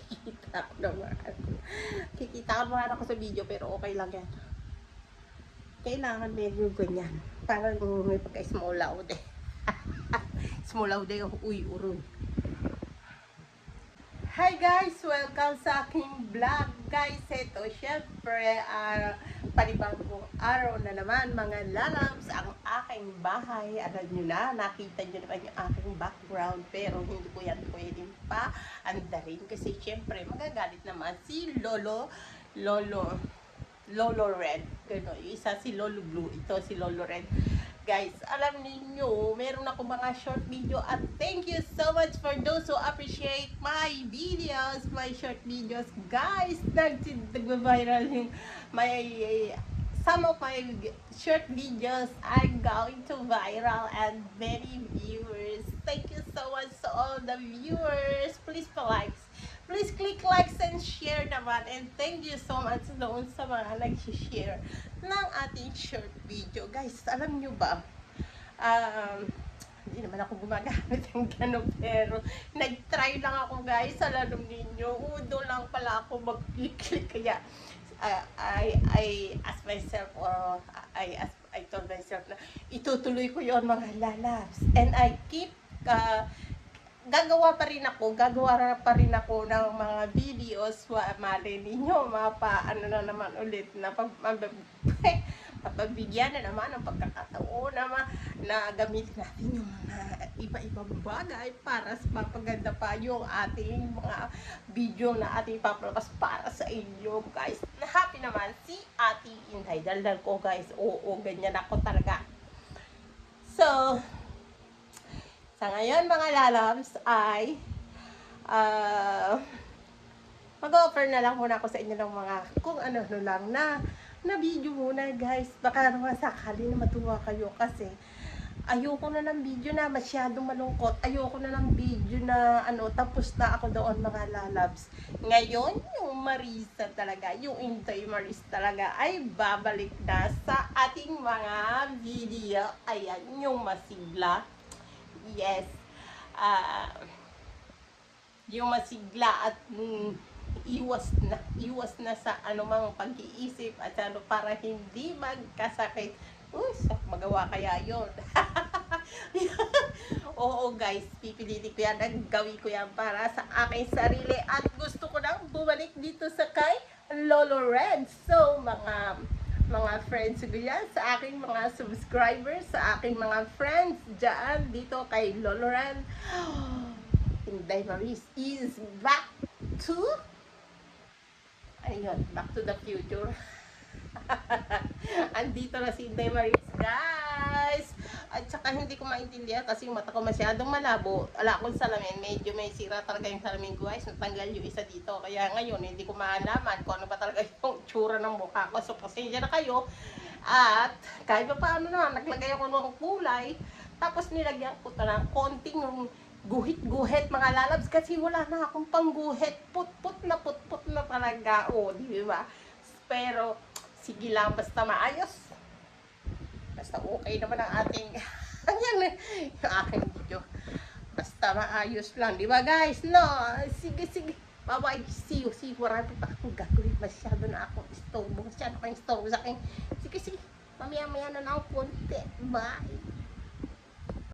Kikita ko naman. Kikita ko naman ako sa video, pero okay lang yan. Kailangan medyo ganyan. Parang may pagka-small loud eh. Small loud eh, uy, uroy. Hi guys! Welcome sa aking vlog. Guys, ito syempre, panibagong araw na naman mga lalabs ang aking bahay. Alam nyo na, nakita nyo naman yung aking background, pero hindi ko yan pwedeng pa andarin kasi syempre magagalit naman si Lolo Red. Gano, yung isa si Lolo Blue, ito si Lolo Red. Guys, alam niyo, meron ako mga short video at thank you so much for those who appreciate my videos, my short videos. Guys, nag-viral yung some of my short videos are going to viral and many viewers. Thank you so much to all the viewers. Please click likes and share naman. And thank you so much doon sa mga nag-share ng ating short video. Guys, alam nyo ba? Hindi naman ako gumagamit ng gano'n, pero nag-try lang ako guys. Alam ninyo, udo lang pala ako mag-click. Kaya I asked myself, or I told myself na itutuloy ko yon mga lalabs. And I keep gagawa pa rin ako ng mga videos. Mali ninyo, ano na naman ulit na pagbigyan na naman ng pagkakataon na gamitin natin yung mga iba-ibang bagay para sa mapaganda pa yung ating mga video na ating papalabas para sa inyo guys. Happy naman si Ate Inday. Daldal ko guys, oo, ganyan ako talaga. So, sa ngayon mga lalabs ay mag-offer na lang muna ako sa inyo ng mga kung ano lang na video muna guys. Baka naman sakali na matuwa kayo kasi ayoko na ng video na masyadong malungkot. Ayoko na ng video na tapos na ako doon mga lalabs. Ngayon yung Marisa talaga, yung Inday Maris talaga ay babalik na sa ating mga video. Ayan, yung masigla. Yes, yung masigla at iwas na sa anumang pag-iisip at para hindi magkasakit. Magawa kaya yon. Oo guys, pipilitin ko yan, gawin ko yan para sa aking sarili at gusto ko nang bumalik dito sa kay Lolo Red. So mga friends ko yan, sa aking mga subscribers, sa aking mga friends dyan, dito kay Lolo Ren. Inday Maris is back to back to the future. Andito na si Inday Maris guys. At saka hindi ko maintindihan kasi yung mata ko masyadong malabo. Wala akong salamin, medyo may sira talaga yung salamin ko guys. Natanggal yung isa dito. Kaya ngayon hindi ko maalaman kung ano ba talaga yung tsura ng mukha ko. So pasensya na kayo. At kahit pa paano na, naglagay ako ng kulay. Tapos nilagyan ko ito ng konting guhit-guhit mga lalabs kasi wala na akong pangguhit. Put-put na talaga. O, di ba? Pero sige lang, basta maayos. Basta okay naman ang ating yung aking video. Basta maayos lang, di ba guys? No, sige. Bye-bye. See you. Marami pa akong gagawin. Masyado na akong istorbo sa akin. Sige. Mamaya na ng konti. Bye.